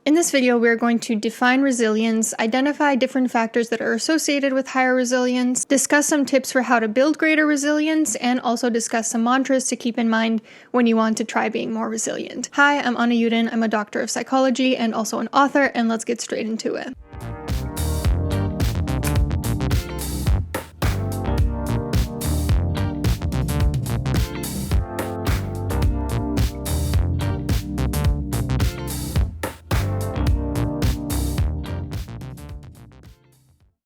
In this video, we're going to define resilience, identify different factors that are associated with higher resilience, discuss some tips for how to build greater resilience, and also discuss some mantras to keep in mind when you want to try being more resilient. Hi, I'm Anna Yudin. I'm a doctor of psychology and also an author, and let's get straight into it.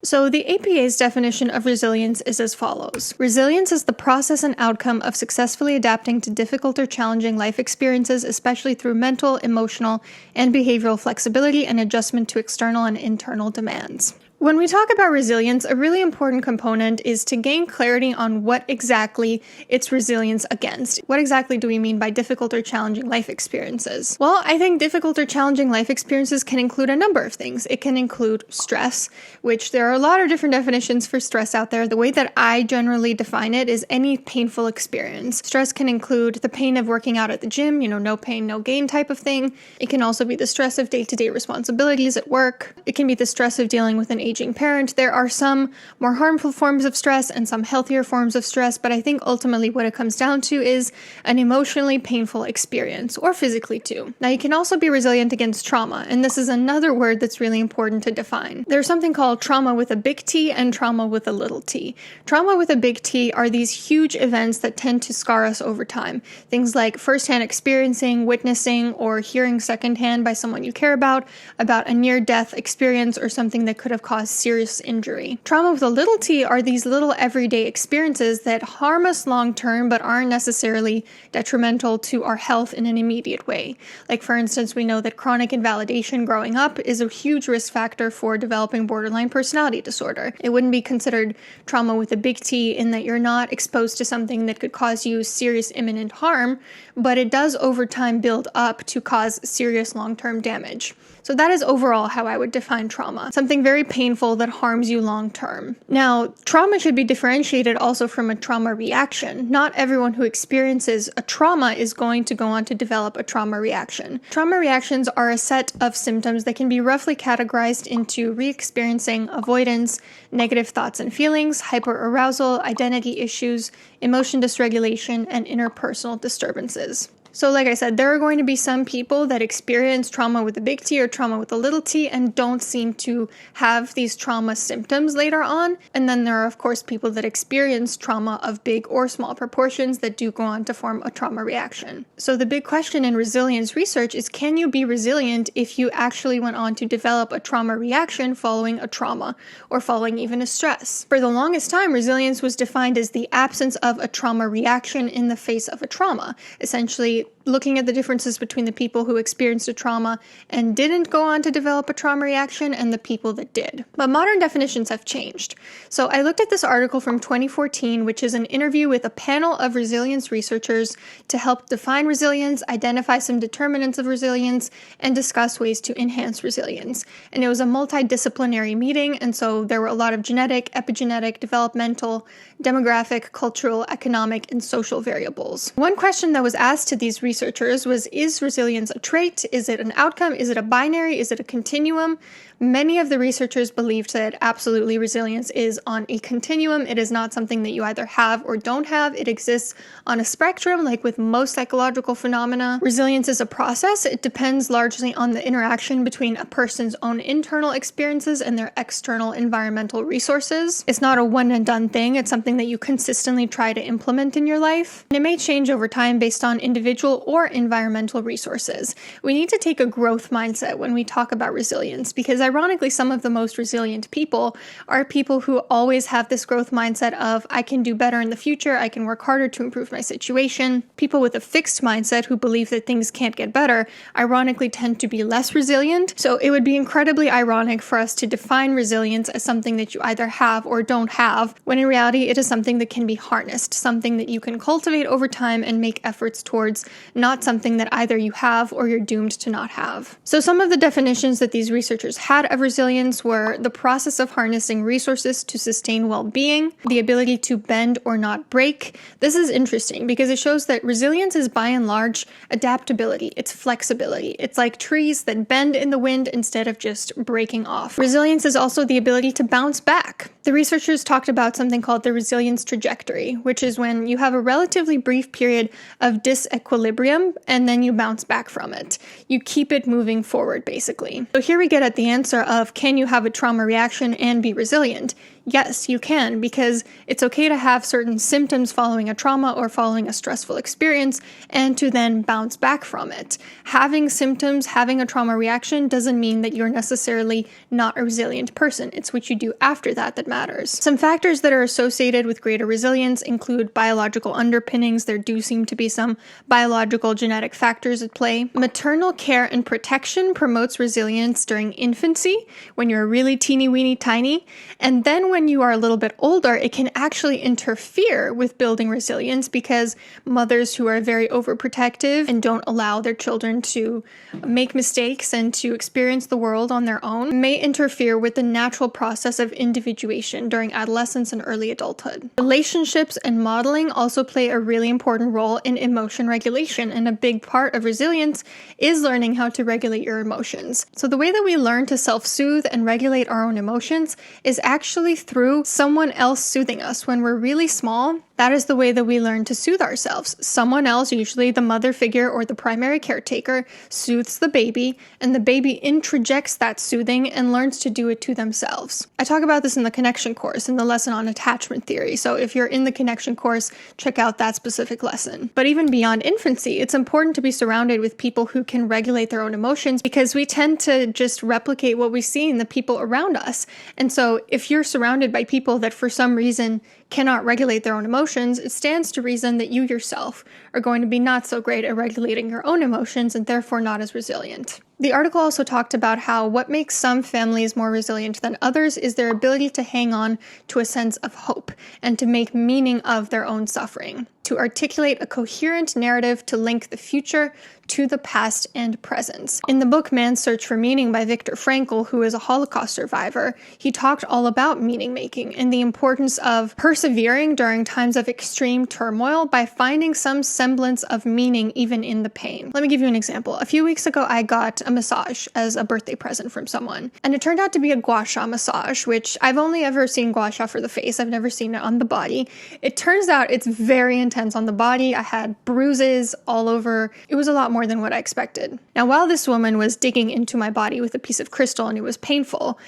So the APA's definition of resilience is as follows. Resilience is the process and outcome of successfully adapting to difficult or challenging life experiences, especially through mental, emotional, and behavioral flexibility and adjustment to external and internal demands. When we talk about resilience, a really important component is to gain clarity on what exactly it's resilience against. What exactly do we mean by difficult or challenging life experiences? Well, I think difficult or challenging life experiences can include a number of things. It can include stress, which there are a lot of different definitions for stress out there. The way that I generally define it is any painful experience. Stress can include the pain of working out at the gym, no pain, no gain type of thing. It can also be the stress of day-to-day responsibilities at work. It can be the stress of dealing with an aging parent. There are some more harmful forms of stress and some healthier forms of stress, but I think ultimately what it comes down to is an emotionally painful experience, or physically too. Now, you can also be resilient against trauma, and this is another word that's really important to define. There's something called trauma with a big T and trauma with a little t. Trauma with a big T are these huge events that tend to scar us over time. Things like firsthand experiencing, witnessing, or hearing secondhand by someone you care about a near-death experience or something that could have caused serious injury. Trauma with a little t are these little everyday experiences that harm us long-term but aren't necessarily detrimental to our health in an immediate way. Like, for instance, we know that chronic invalidation growing up is a huge risk factor for developing borderline personality disorder. It wouldn't be considered trauma with a big T in that you're not exposed to something that could cause you serious imminent harm, but it does over time build up to cause serious long-term damage. So that is overall how I would define trauma. Something very painful that harms you long term. Now, trauma should be differentiated also from a trauma reaction. Not everyone who experiences a trauma is going to go on to develop a trauma reaction. Trauma reactions are a set of symptoms that can be roughly categorized into re-experiencing, avoidance, negative thoughts and feelings, hyperarousal, identity issues, emotion dysregulation, and interpersonal disturbances. So like I said, there are going to be some people that experience trauma with a big T or trauma with a little t and don't seem to have these trauma symptoms later on. And then there are, of course, people that experience trauma of big or small proportions that do go on to form a trauma reaction. So the big question in resilience research is, can you be resilient if you actually went on to develop a trauma reaction following a trauma or following even a stress? For the longest time, resilience was defined as the absence of a trauma reaction in the face of a trauma. Essentially, looking at the differences between the people who experienced a trauma and didn't go on to develop a trauma reaction and the people that did. But modern definitions have changed. So I looked at this article from 2014, which is an interview with a panel of resilience researchers to help define resilience, identify some determinants of resilience, and discuss ways to enhance resilience. And it was a multidisciplinary meeting, and so there were a lot of genetic, epigenetic, developmental, demographic, cultural, economic, and social variables. One question that was asked to these researchers was, is resilience a trait? Is it an outcome? Is it a binary? Is it a continuum? Many of the researchers believed that absolutely resilience is on a continuum. It is not something that you either have or don't have. It exists on a spectrum, like with most psychological phenomena. Resilience is a process. It depends largely on the interaction between a person's own internal experiences and their external environmental resources. It's not a one and done thing. It's something that you consistently try to implement in your life. And it may change over time based on individual or environmental resources. We need to take a growth mindset when we talk about resilience, because ironically, some of the most resilient people are people who always have this growth mindset of, I can do better in the future, I can work harder to improve my situation. People with a fixed mindset who believe that things can't get better, ironically tend to be less resilient. So it would be incredibly ironic for us to define resilience as something that you either have or don't have, when in reality it is something that can be harnessed, something that you can cultivate over time and make efforts towards not something that either you have or you're doomed to not have. So some of the definitions that these researchers had of resilience were the process of harnessing resources to sustain well-being, the ability to bend or not break. This is interesting because it shows that resilience is by and large adaptability. It's flexibility. It's like trees that bend in the wind instead of just breaking off. Resilience is also the ability to bounce back. The researchers talked about something called the resilience trajectory, which is when you have a relatively brief period of disequilibrium and then you bounce back from it. You keep it moving forward, basically. So here we get at the answer of, can you have a trauma reaction and be resilient? Yes, you can, because it's okay to have certain symptoms following a trauma or following a stressful experience and to then bounce back from it. Having symptoms, having a trauma reaction doesn't mean that you're necessarily not a resilient person. It's what you do after that that matters. Some factors that are associated with greater resilience include biological underpinnings. There do seem to be some biological genetic factors at play. Maternal care and protection promotes resilience during infancy, when you're really teeny weeny tiny, and then when you are a little bit older, it can actually interfere with building resilience because mothers who are very overprotective and don't allow their children to make mistakes and to experience the world on their own may interfere with the natural process of individuation during adolescence and early adulthood. Relationships and modeling also play a really important role in emotion regulation, and a big part of resilience is learning how to regulate your emotions. So the way that we learn to self-soothe and regulate our own emotions is actually through someone else soothing us. When we're really small, that is the way that we learn to soothe ourselves. Someone else, usually the mother figure or the primary caretaker, soothes the baby, and the baby introjects that soothing and learns to do it to themselves. I talk about this in the connection course, in the lesson on attachment theory. So if you're in the connection course, check out that specific lesson. But even beyond infancy, it's important to be surrounded with people who can regulate their own emotions, because we tend to just replicate what we see in the people around us. And so if you're surrounded by people that for some reason cannot regulate their own emotions, it stands to reason that you yourself are going to be not so great at regulating your own emotions and therefore not as resilient. The article also talked about how what makes some families more resilient than others is their ability to hang on to a sense of hope and to make meaning of their own suffering, to articulate a coherent narrative to link the future to the past and present. In the book Man's Search for Meaning by Viktor Frankl, who is a Holocaust survivor, he talked all about meaning making and the importance of persevering during times of extreme turmoil by finding some semblance of meaning even in the pain. Let me give you an example. A few weeks ago, I got a massage as a birthday present from someone, and it turned out to be a gua sha massage, which I've only ever seen gua sha for the face. I've never seen it on the body. It turns out it's very intense on the body. I had bruises all over. It was a lot more than what I expected. Now, while this woman was digging into my body with a piece of crystal and it was painful,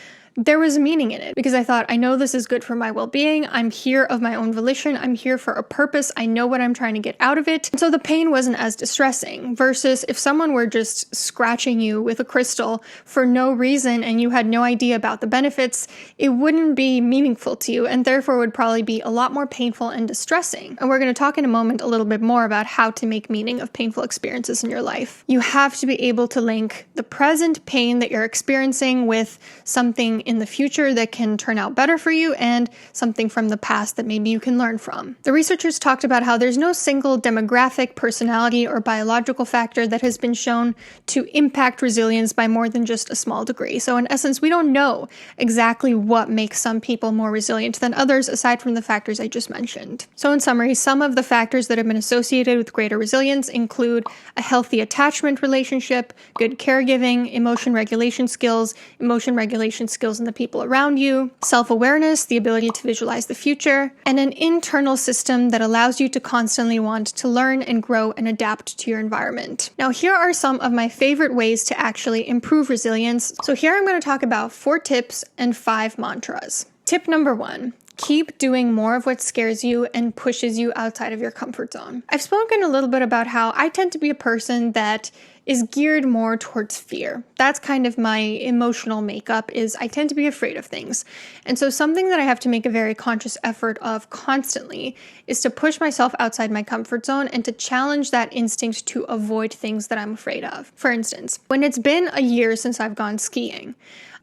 there was meaning in it because I thought, I know this is good for my well-being. I'm here of my own volition. I'm here for a purpose. I know what I'm trying to get out of it. And so the pain wasn't as distressing versus if someone were just scratching you with a crystal for no reason and you had no idea about the benefits, it wouldn't be meaningful to you and therefore would probably be a lot more painful and distressing. And we're going to talk in a moment a little bit more about how to make meaning of painful experiences in your life. You have to be able to link the present pain that you're experiencing with something in the future that can turn out better for you and something from the past that maybe you can learn from. The researchers talked about how there's no single demographic, personality, or biological factor that has been shown to impact resilience by more than just a small degree. So in essence, we don't know exactly what makes some people more resilient than others aside from the factors I just mentioned. So in summary, some of the factors that have been associated with greater resilience include a healthy attachment relationship, good caregiving, emotion regulation skills in the people around you, self-awareness, the ability to visualize the future, and an internal system that allows you to constantly want to learn and grow and adapt to your environment. Now, here are some of my favorite ways to actually improve resilience. So here I'm going to talk about 4 tips and 5 mantras. Tip number 1. Keep doing more of what scares you and pushes you outside of your comfort zone. I've spoken a little bit about how I tend to be a person that is geared more towards fear. That's kind of my emotional makeup, is I tend to be afraid of things. And so something that I have to make a very conscious effort of constantly is to push myself outside my comfort zone and to challenge that instinct to avoid things that I'm afraid of. For instance, when it's been a year since I've gone skiing,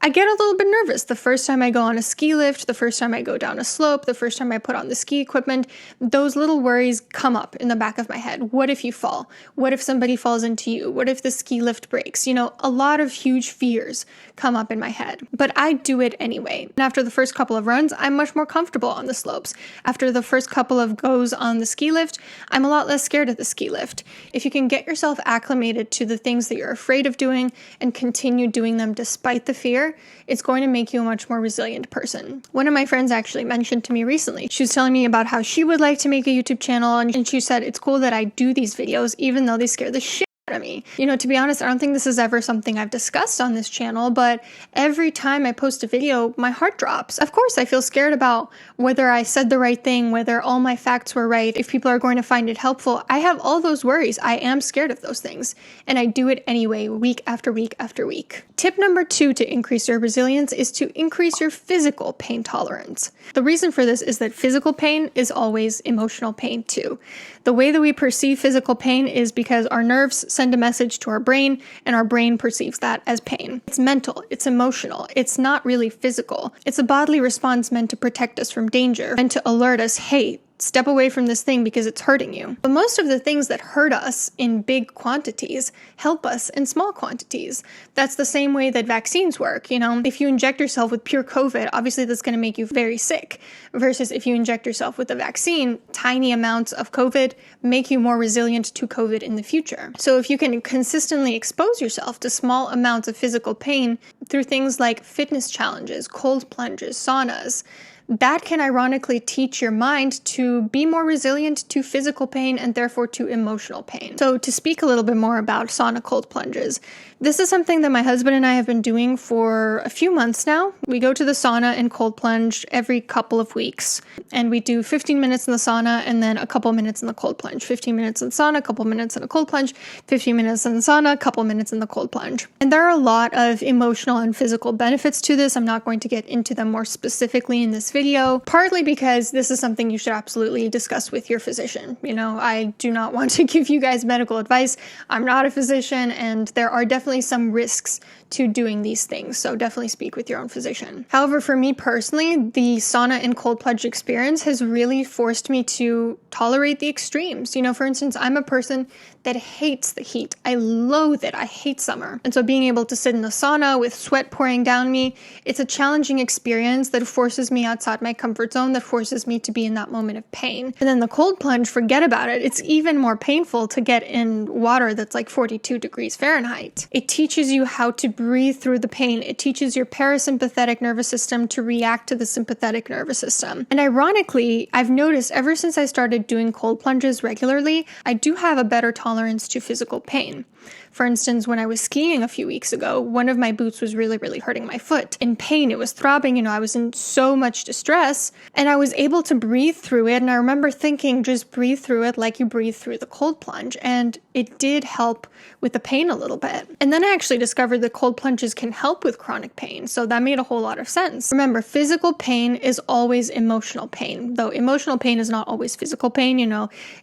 I get a little bit nervous the first time I go on a ski lift, the first time I go down a slope, the first time I put on the ski equipment. Those little worries come up in the back of my head. What if you fall? What if somebody falls into you? What if the ski lift breaks? A lot of huge fears come up in my head, but I do it anyway. And after the first couple of runs, I'm much more comfortable on the slopes. After the first couple of goes on the ski lift, I'm a lot less scared of the ski lift. If you can get yourself acclimated to the things that you're afraid of doing and continue doing them despite the fear, it's going to make you a much more resilient person. One of my friends actually mentioned to me recently, she was telling me about how she would like to make a YouTube channel, and she said, it's cool that I do these videos even though they scare the shit out of me. To be honest, I don't think this is ever something I've discussed on this channel, but every time I post a video, my heart drops. Of course, I feel scared about whether I said the right thing, whether all my facts were right, if people are going to find it helpful. I have all those worries. I am scared of those things, and I do it anyway, week after week after week. Tip number 2 to increase your resilience is to increase your physical pain tolerance. The reason for this is that physical pain is always emotional pain too. The way that we perceive physical pain is because our nerves send a message to our brain, and our brain perceives that as pain. It's mental, it's emotional, it's not really physical. It's a bodily response meant to protect us from danger, meant to alert us, hey, step away from this thing because it's hurting you. But most of the things that hurt us in big quantities help us in small quantities. That's the same way that vaccines work. If you inject yourself with pure COVID, obviously that's going to make you very sick. Versus if you inject yourself with a vaccine, tiny amounts of COVID make you more resilient to COVID in the future. So if you can consistently expose yourself to small amounts of physical pain through things like fitness challenges, cold plunges, saunas, that can ironically teach your mind to be more resilient to physical pain and therefore to emotional pain. So to speak a little bit more about sauna cold plunges, this is something that my husband and I have been doing for a few months now. We go to the sauna and cold plunge every couple of weeks, and we do 15 minutes in the sauna and then a couple minutes in the cold plunge. 15 minutes in the sauna, a couple minutes in a cold plunge, 15 minutes in the sauna, a couple minutes in the cold plunge. And there are a lot of emotional and physical benefits to this. I'm not going to get into them more specifically in this video, partly because this is something you should absolutely discuss with your physician. I do not want to give you guys medical advice. I'm not a physician, and there are definitely some risks to doing these things, so definitely speak with your own physician. However, for me personally, the sauna and cold plunge experience has really forced me to tolerate the extremes. For instance, I'm a person that hates the heat. I loathe it. I hate summer. And so being able to sit in the sauna with sweat pouring down me, it's a challenging experience that forces me outside my comfort zone, that forces me to be in that moment of pain. And then the cold plunge, forget about it. It's even more painful to get in water that's like 42 degrees Fahrenheit. It teaches you how to breathe through the pain. It teaches your parasympathetic nervous system to react to the sympathetic nervous system. And ironically, I've noticed ever since I started doing cold plunges regularly, I do have a better tolerance to physical pain. For instance, when I was skiing a few weeks ago, one of my boots was really, really hurting my foot. In pain, it was throbbing, I was in so much distress, and I was able to breathe through it. And I remember thinking, just breathe through it like you breathe through the cold plunge. And it did help with the pain a little bit. And then I actually discovered that cold plunges can help with chronic pain. So that made a whole lot of sense. Remember, physical pain is always emotional pain, though emotional pain is not always physical pain.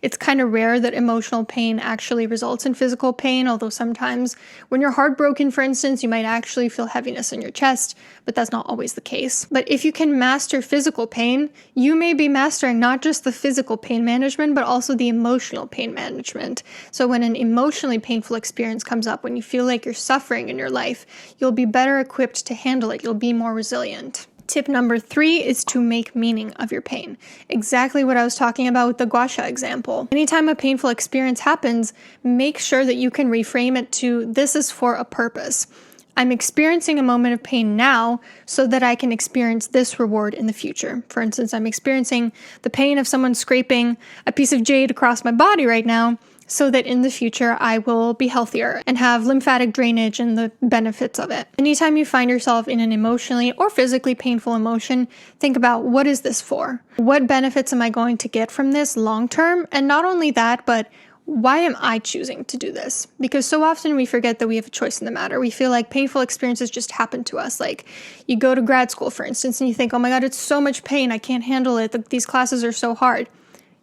It's kind of rare that emotional pain actually results in physical pain, although sometimes when you're heartbroken, for instance, you might actually feel heaviness in your chest, but that's not always the case. But if you can master physical pain, you may be mastering not just the physical pain management, but also the emotional pain management. So when an emotionally painful experience comes up, when you feel like you're suffering in your life, you'll be better equipped to handle it. You'll be more resilient. Tip number 3 is to make meaning of your pain. Exactly what I was talking about with the gua sha example. Anytime a painful experience happens, make sure that you can reframe it to, this is for a purpose. I'm experiencing a moment of pain now so that I can experience this reward in the future. For instance, I'm experiencing the pain of someone scraping a piece of jade across my body right now, so that in the future I will be healthier and have lymphatic drainage and the benefits of it. Anytime you find yourself in an emotionally or physically painful emotion, think about, what is this for? What benefits am I going to get from this long term? And not only that, but Why am I choosing to do this? Because so often we forget that we have a choice in the matter. We feel like painful experiences just happen to us. Like you go to grad school, for instance, and you think, oh my God, it's so much pain. I can't handle it. These classes are so hard.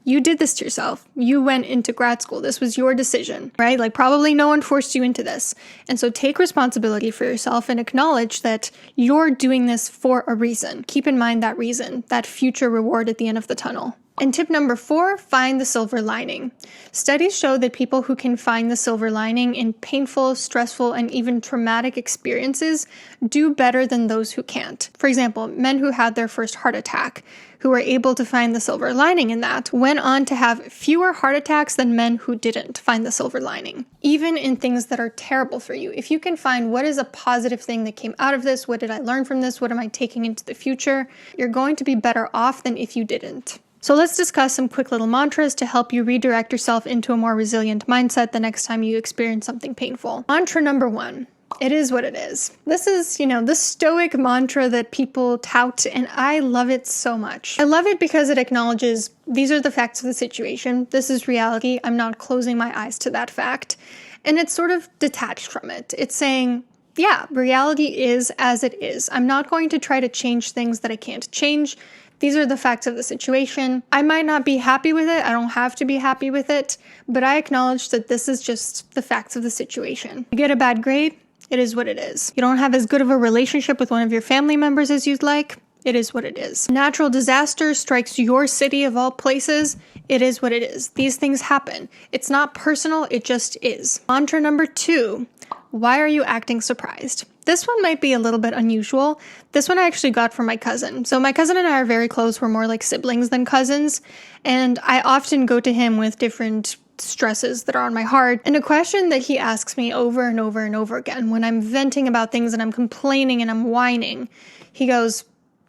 You did this to yourself. You went into grad school. This was your decision, right? Like probably no one forced you into this. And so take responsibility for yourself and acknowledge that you're doing this for a reason. Keep in mind that reason, that future reward at the end of the tunnel. And tip number 4, find the silver lining. Studies show that people who can find the silver lining in painful, stressful, and even traumatic experiences do better than those who can't. For example, men who had their first heart attack, who were able to find the silver lining in that, went on to have fewer heart attacks than men who didn't find the silver lining. Even in things that are terrible for you, if you can find what is a positive thing that came out of this, what did I learn from this, what am I taking into the future, you're going to be better off than if you didn't. So let's discuss some quick little mantras to help you redirect yourself into a more resilient mindset the next time you experience something painful. Mantra number 1. It is what it is. This is, the stoic mantra that people tout, and I love it so much. I love it because it acknowledges these are the facts of the situation. This is reality. I'm not closing my eyes to that fact. And it's sort of detached from it. It's saying, yeah, reality is as it is. I'm not going to try to change things that I can't change. These are the facts of the situation. I might not be happy with it. I don't have to be happy with it, but I acknowledge that this is just the facts of the situation. You get a bad grade, it is what it is. You don't have as good of a relationship with one of your family members as you'd like, it is what it is. Natural disaster strikes your city of all places, it is what it is. These things happen. It's not personal, it just is. Mantra number 2, why are you acting surprised? This one might be a little bit unusual. This one I actually got from my cousin. So my cousin and I are very close. We're more like siblings than cousins. And I often go to him with different stresses that are on my heart. And a question that he asks me over and over and over again when I'm venting about things and I'm complaining and I'm whining, he goes,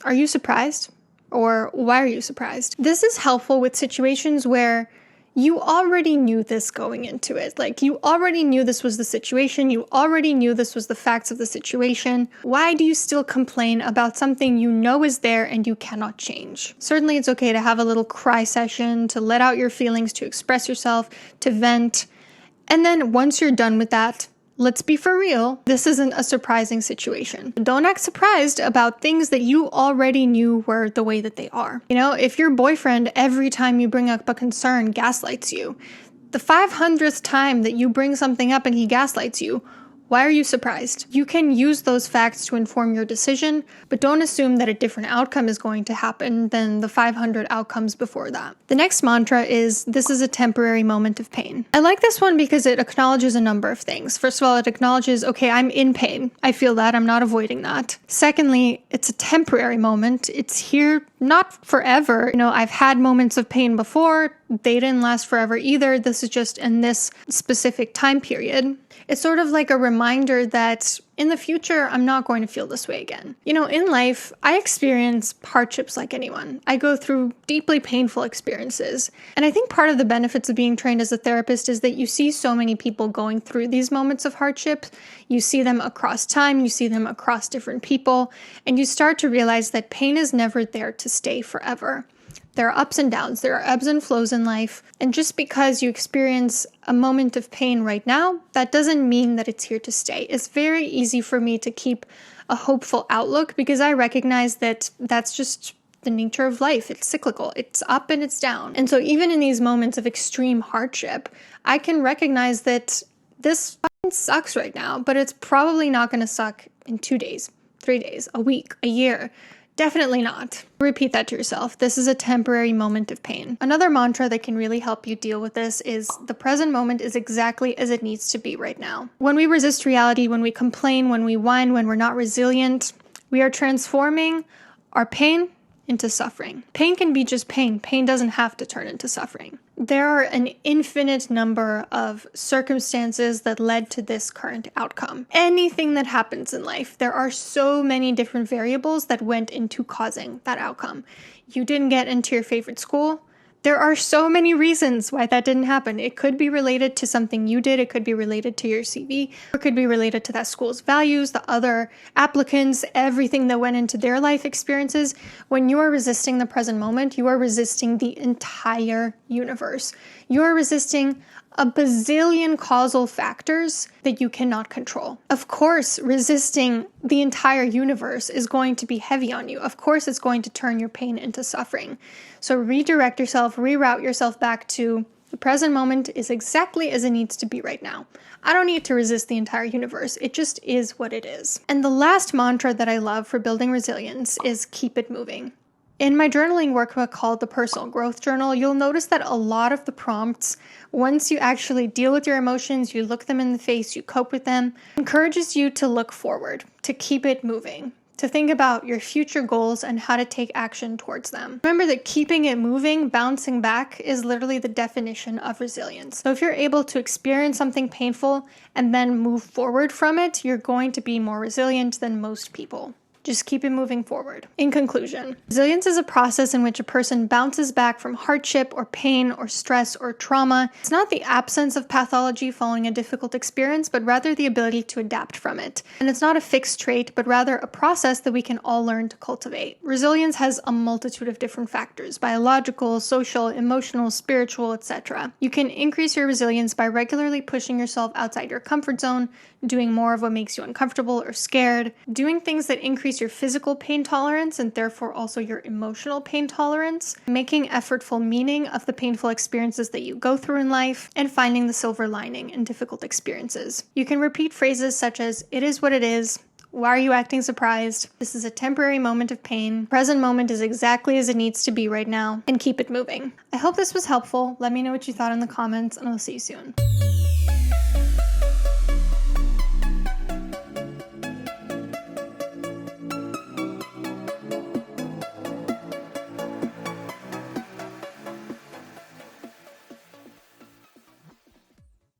"Are you surprised?" Or "Why are you surprised?" This is helpful with situations where you already knew this going into it. Like, you already knew this was the situation. You already knew this was the facts of the situation. Why do you still complain about something you know is there and you cannot change? Certainly, it's okay to have a little cry session, to let out your feelings, to express yourself, to vent. And then once you're done with that, let's be for real, this isn't a surprising situation. Don't act surprised about things that you already knew were the way that they are. If your boyfriend, every time you bring up a concern, gaslights you, the 500th time that you bring something up and he gaslights you, why are you surprised? You can use those facts to inform your decision, but don't assume that a different outcome is going to happen than the 500 outcomes before that. The next mantra is, this is a temporary moment of pain. I like this one because it acknowledges a number of things. First of all, it acknowledges, okay, I'm in pain. I feel that. I'm not avoiding that. Secondly, it's a temporary moment. It's here not forever. I've had moments of pain before. They didn't last forever either. This is just in this specific time period. It's sort of like a reminder that in the future, I'm not going to feel this way again. In life, I experience hardships like anyone. I go through deeply painful experiences. And I think part of the benefits of being trained as a therapist is that you see so many people going through these moments of hardship. You see them across time, you see them across different people, and you start to realize that pain is never there to stay forever. There are ups and downs, there are ebbs and flows in life, and just because you experience a moment of pain right now, that doesn't mean that it's here to stay. It's very easy for me to keep a hopeful outlook because I recognize that that's just the nature of life. It's cyclical. It's up and it's down. And so even in these moments of extreme hardship, I can recognize that this fucking sucks right now, but it's probably not going to suck in 2 days, 3 days, a week, a year. Definitely not. Repeat that to yourself. This is a temporary moment of pain. Another mantra that can really help you deal with this is the present moment is exactly as it needs to be right now. When we resist reality, when we complain, when we whine, when we're not resilient, we are transforming our pain into suffering. Pain can be just pain. Pain doesn't have to turn into suffering. There are an infinite number of circumstances that led to this current outcome. Anything that happens in life, there are so many different variables that went into causing that outcome. You didn't get into your favorite school. There are so many reasons why that didn't happen. It could be related to something you did. It could be related to your CV. It could be related to that school's values, the other applicants, everything that went into their life experiences. When you are resisting the present moment, you are resisting the entire universe. You are resisting a bazillion causal factors that you cannot control. Of course, resisting the entire universe is going to be heavy on you. Of course, it's going to turn your pain into suffering. So redirect yourself, reroute yourself back to the present moment is exactly as it needs to be right now. I don't need to resist the entire universe. It just is what it is. And the last mantra that I love for building resilience is keep it moving. In my journaling workbook called the Personal Growth Journal, you'll notice that a lot of the prompts, once you actually deal with your emotions, you look them in the face, you cope with them, encourages you to look forward, to keep it moving, to think about your future goals and how to take action towards them. Remember that keeping it moving, bouncing back, is literally the definition of resilience. So if you're able to experience something painful and then move forward from it, you're going to be more resilient than most people. Just keep it moving forward. In conclusion, resilience is a process in which a person bounces back from hardship or pain or stress or trauma. It's not the absence of pathology following a difficult experience, but rather the ability to adapt from it. And it's not a fixed trait, but rather a process that we can all learn to cultivate. Resilience has a multitude of different factors: biological, social, emotional, spiritual, etc. You can increase your resilience by regularly pushing yourself outside your comfort zone, doing more of what makes you uncomfortable or scared, doing things that increase your physical pain tolerance and therefore also your emotional pain tolerance, making effortful meaning of the painful experiences that you go through in life, and finding the silver lining in difficult experiences. You can repeat phrases such as, "It is what it is," "Why are you acting surprised?" "This is a temporary moment of pain," "Present moment is exactly as it needs to be right now," and keep it moving. I hope this was helpful. Let me know what you thought in the comments, and I'll see you soon.